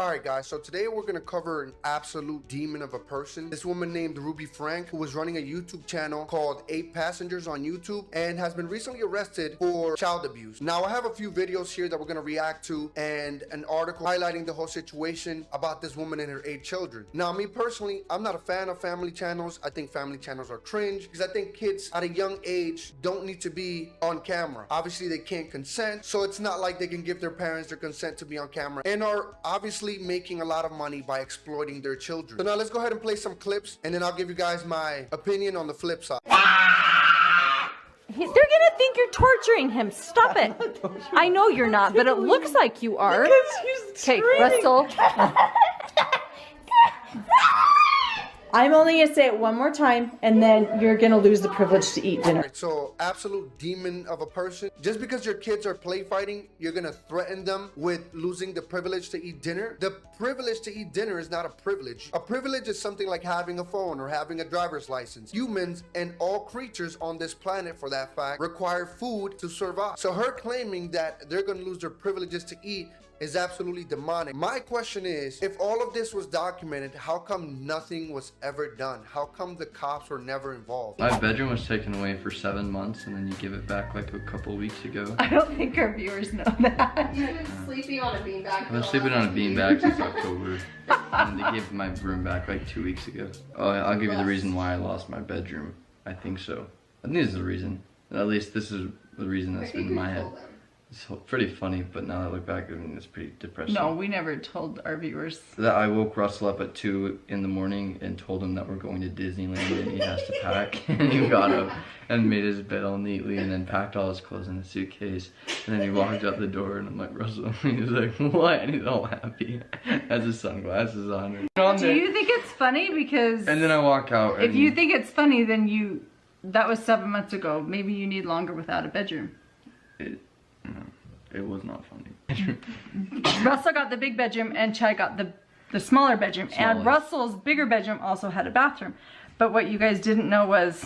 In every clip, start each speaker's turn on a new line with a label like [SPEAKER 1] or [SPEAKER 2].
[SPEAKER 1] Alright guys, so today we're going to cover an absolute demon of a person. This woman named Ruby Frank, who was running a YouTube channel called 8 Passengers on YouTube and has been recently arrested for child abuse. Now I have a few videos here that we're going to react to and an article highlighting the whole situation about this woman and her 8 children. Now me personally, I'm not a fan of family channels. I think family channels are cringe because I think kids at a young age don't need to be on camera. Obviously they can't consent, so it's not like they can give their parents their consent to be on camera and are obviously making a lot of money by exploiting their children. So now let's go ahead and play some clips and then I'll give you guys my opinion on the flip side.
[SPEAKER 2] They're gonna think you're torturing him. Stop it. I know you're not, but it looks like you are. Okay, Russell. I'm only gonna say it one more time and then you're gonna lose the privilege to eat dinner.
[SPEAKER 1] Right, so absolute demon of a person. Just because your kids are play fighting, you're gonna threaten them with losing the privilege to eat dinner. The privilege to eat dinner is not a privilege. A privilege is something like having a phone or having a driver's license. Humans and all creatures on this planet, for that fact, require food to survive. So her claiming that they're gonna lose their privileges to eat is absolutely demonic. My question is, if all of this was documented, how come nothing was ever done? How come the cops were never involved?
[SPEAKER 3] My bedroom was taken away for 7 months and then you give it back like a couple weeks ago.
[SPEAKER 2] I don't think our viewers know that.
[SPEAKER 4] You've been sleeping on a beanbag.
[SPEAKER 3] I've been sleeping on a beanbag since October. And they gave my room back like 2 weeks ago. Oh, I'll give you the reason why I lost my bedroom. I think so. I think this is the reason. At least this is the reason that's been in my head. It's pretty funny, but now that I look back, I mean, it's pretty depressing.
[SPEAKER 2] No, we never told our viewers.
[SPEAKER 3] That I woke Russell up at 2 in the morning and told him that we're going to Disneyland and he has to pack. And he got up and made his bed all neatly and then packed all his clothes in a suitcase. And then he walked out the door and I'm like, Russell, and he's like, what? And he's all happy. Has his sunglasses on.
[SPEAKER 2] Do you think it's funny? Because
[SPEAKER 3] and then I walk out.
[SPEAKER 2] If you think it's funny, then that was 7 months ago. Maybe you need longer without a bedroom.
[SPEAKER 3] It was not funny.
[SPEAKER 2] Russell got the big bedroom and Chad got the smaller bedroom. And Russell's bigger bedroom also had a bathroom. But what you guys didn't know was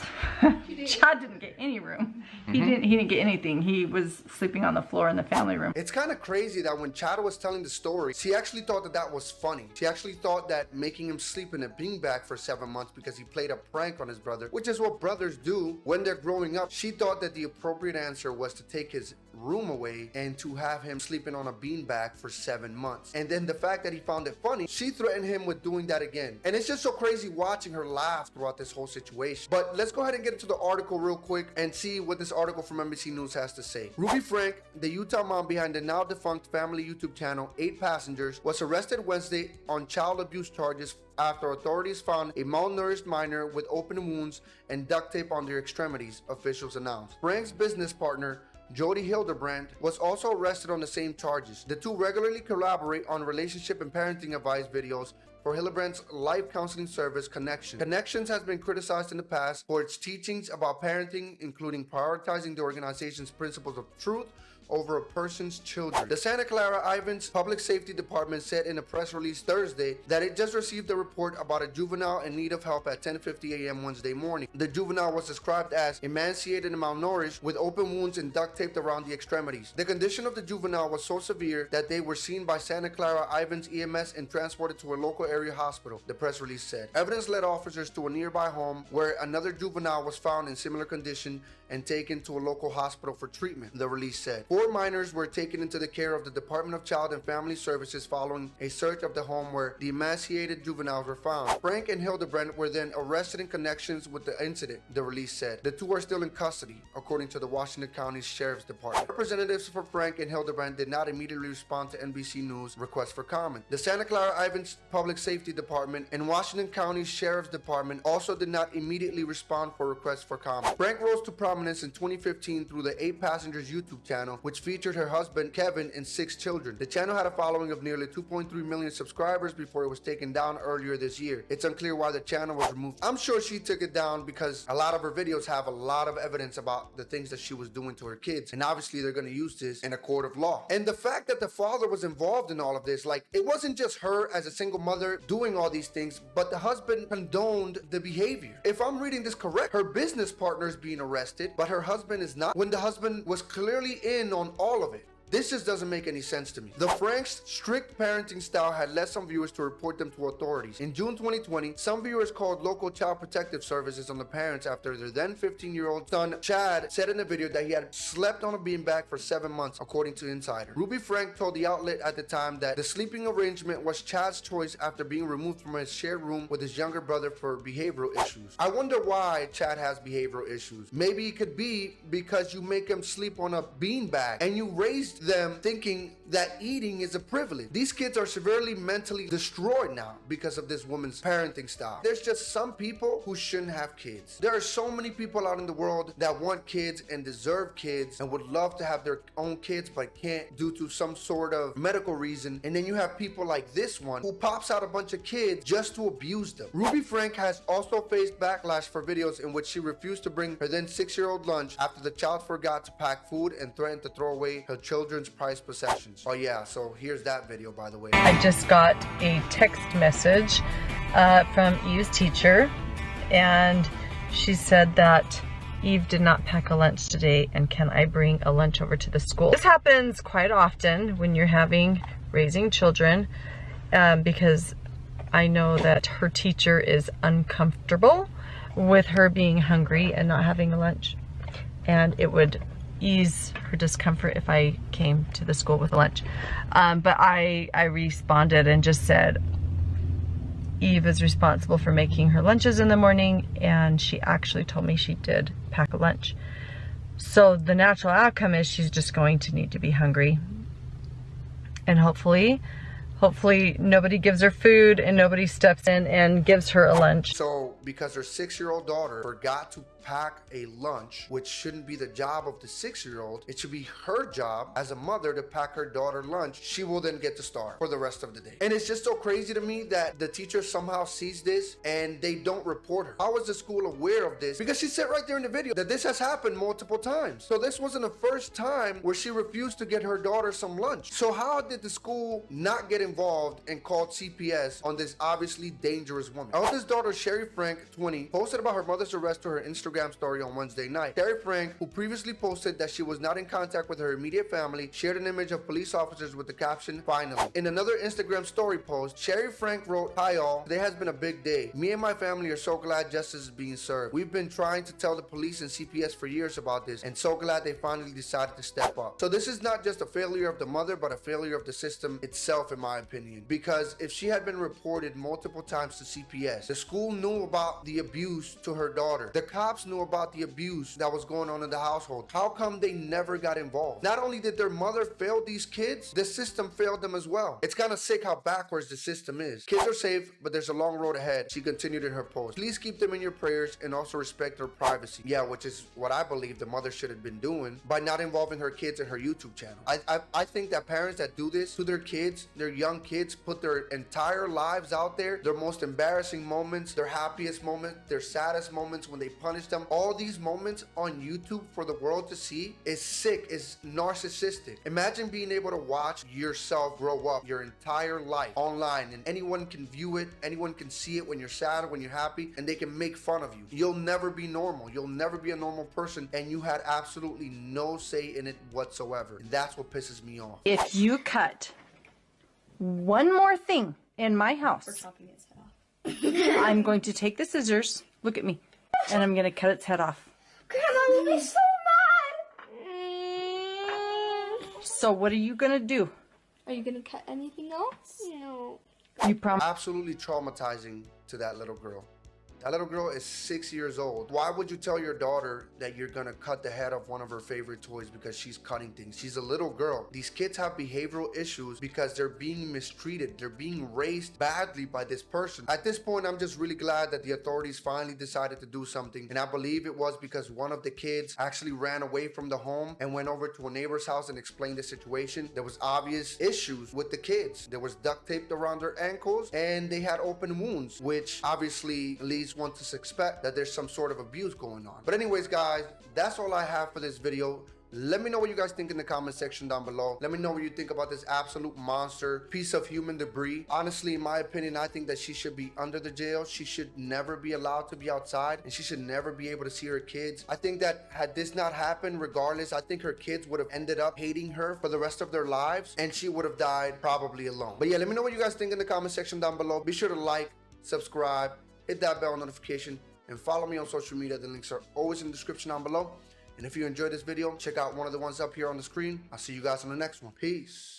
[SPEAKER 2] Chad didn't get any room. He didn't get anything. He was sleeping on the floor in the family room.
[SPEAKER 1] It's kind of crazy that when Chad was telling the story, she actually thought that that was funny. She actually thought that making him sleep in a beanbag for 7 months because he played a prank on his brother, which is what brothers do when they're growing up. She thought that the appropriate answer was to take his room away and to have him sleeping on a beanbag for 7 months. And then the fact that he found it funny, she threatened him with doing that again. And it's just so crazy watching her laugh throughout this whole situation. But let's go ahead and get into the article real quick and see what this article from NBC News has to say. Ruby Frank, the Utah mom behind the now defunct family YouTube channel 8 Passengers, was arrested Wednesday on child abuse charges after authorities found a malnourished minor with open wounds and duct tape on their extremities, officials announced. Frank's business partner, Jody Hildebrand, was also arrested on the same charges. The two regularly collaborate on relationship and parenting advice videos for Hildebrand's life counseling service, Connections. Connections has been criticized in the past for its teachings about parenting, including prioritizing the organization's principles of truth over a person's children. The Santa Clara Ivans Public Safety Department said in a press release Thursday that it just received a report about a juvenile in need of help at 10:50 a.m. Wednesday morning. The juvenile was described as emaciated and malnourished with open wounds and duct taped around the extremities. The condition of the juvenile was so severe that they were seen by Santa Clara Ivans EMS and transported to a local area hospital, the press release said. Evidence led officers to a nearby home where another juvenile was found in similar condition and taken to a local hospital for treatment, the release said. 4 minors were taken into the care of the Department of Child and Family Services following a search of the home where the emaciated juveniles were found. Frank and Hildebrand were then arrested in connections with the incident, the release said. The two are still in custody, according to the Washington County Sheriff's Department. Representatives for Frank and Hildebrand did not immediately respond to NBC News' request for comment. The Santa Clara Ivans Public Safety Department and Washington County Sheriff's Department also did not immediately respond for requests for comment. Frank rose to prominence in 2015 through the 8 Passengers YouTube channel, which featured her husband Kevin and 6 children. The channel had a following of nearly 2.3 million subscribers before it was taken down earlier this year. It's unclear why the channel was removed. I'm sure she took it down because a lot of her videos have a lot of evidence about the things that she was doing to her kids, and obviously they're going to use this in a court of law. And the fact that the father was involved in all of this, like, it wasn't just her as a single mother doing all these things, but the husband condoned the behavior. If I'm reading this correct, her business partner is being arrested, but her husband is not, when the husband was clearly in on all of it. This just doesn't make any sense to me. The Franks' strict parenting style had led some viewers to report them to authorities. In June 2020, some viewers called local child protective services on the parents after their then 15-year-old son, Chad, said in a video that he had slept on a beanbag for 7 months, according to Insider. Ruby Frank told the outlet at the time that the sleeping arrangement was Chad's choice after being removed from his shared room with his younger brother for behavioral issues. I wonder why Chad has behavioral issues. Maybe it could be because you make him sleep on a beanbag and you raised them thinking that eating is a privilege. These kids are severely mentally destroyed now because of this woman's parenting style. There's just some people who shouldn't have kids. There are so many people out in the world that want kids and deserve kids and would love to have their own kids but can't due to some sort of medical reason. And then you have people like this one who pops out a bunch of kids just to abuse them. Ruby Frank has also faced backlash for videos in which she refused to bring her then 6-year-old lunch after the child forgot to pack food and threatened to throw away her children's prized possessions. Oh yeah, so here's that video, by the way.
[SPEAKER 2] I just got a text message from Eve's teacher, and she said that Eve did not pack a lunch today, and can I bring a lunch over to the school? This happens quite often when you're raising children, because I know that her teacher is uncomfortable with her being hungry and not having a lunch, and it would ease her discomfort if I came to the school with a lunch. But I responded and just said Eve is responsible for making her lunches in the morning, and she actually told me she did pack a lunch. So the natural outcome is she's just going to need to be hungry, and hopefully nobody gives her food and nobody steps in and gives her a lunch.
[SPEAKER 1] So because her 6-year-old daughter forgot to pack a lunch, which shouldn't be the job of the 6-year-old, it should be her job as a mother to pack her daughter lunch. She will then get to starve for the rest of the day. And it's just so crazy to me that the teacher somehow sees this and they don't report her. How is the school aware of this? Because she said right there in the video that this has happened multiple times. So this wasn't the first time where she refused to get her daughter some lunch. So how did the school not get involved and called CPS on this obviously dangerous woman? Eldest daughter Sherry Frank, 20, posted about her mother's arrest to her Instagram story on Wednesday night. Sherry Frank, who previously posted that she was not in contact with her immediate family, shared an image of police officers with the caption, "Finally." In another Instagram story post, Sherry Frank wrote, "Hi all, today has been a big day. Me and my family are so glad justice is being served. We've been trying to tell the police and CPS for years about this, and so glad they finally decided to step up." So this is not just a failure of the mother, but a failure of the system itself, in my opinion. Because if she had been reported multiple times to CPS, the school knew about the abuse to her daughter. The cops knew about the abuse that was going on in the household. How come they never got involved? Not only did their mother fail these kids, the system failed them as well. It's kind of sick how backwards the system is. Kids are safe, but there's a long road ahead, she continued in her post. Please keep them in your prayers and also respect their privacy. Yeah, which is what I believe the mother should have been doing by not involving her kids in her YouTube channel. I think that parents that do this to their kids, their young kids, put their entire lives out there, their most embarrassing moments, their happiest moments, their saddest moments when they punish them, all these moments on YouTube for the world to see is sick, is narcissistic. Imagine being able to watch yourself grow up your entire life online, and anyone can view it, anyone can see it when you're sad, when you're happy, and they can make fun of you. You'll never be normal. You'll never be a normal person, and you had absolutely no say in it whatsoever. And that's what pisses me off.
[SPEAKER 2] If you cut one more thing in my house, I'm going to take the scissors, look at me, and I'm going to cut its head off.
[SPEAKER 4] Grandma will be so mad.
[SPEAKER 2] So what are you going to do?
[SPEAKER 4] Are you going to cut anything else? No.
[SPEAKER 2] You promise?
[SPEAKER 1] Absolutely traumatizing to that little girl. That little girl is 6 years old. Why would you tell your daughter that you're gonna cut the head of one of her favorite toys because she's cutting things? She's a little girl. These kids have behavioral issues because they're being mistreated. They're being raised badly by this person. At this point, I'm just really glad that the authorities finally decided to do something. And I believe it was because one of the kids actually ran away from the home and went over to a neighbor's house and explained the situation. There was obvious issues with the kids. There was duct taped around their ankles and they had open wounds, which obviously leads one to suspect that there's some sort of abuse going on. But anyways, guys, that's all I have for this video. Let me know what you guys think in the comment section down below. Let me know what you think about this absolute monster piece of human debris. Honestly, in my opinion, I think that she should be under the jail. She should never be allowed to be outside, and she should never be able to see her kids. I think that had this not happened, regardless, I think her kids would have ended up hating her for the rest of their lives, and she would have died probably alone. But yeah, let me know what you guys think in the comment section down below. Be sure to like, subscribe, hit that bell notification, and follow me on social media. The links are always in the description down below. And if you enjoyed this video, check out one of the ones up here on the screen. I'll see you guys on the next one. Peace.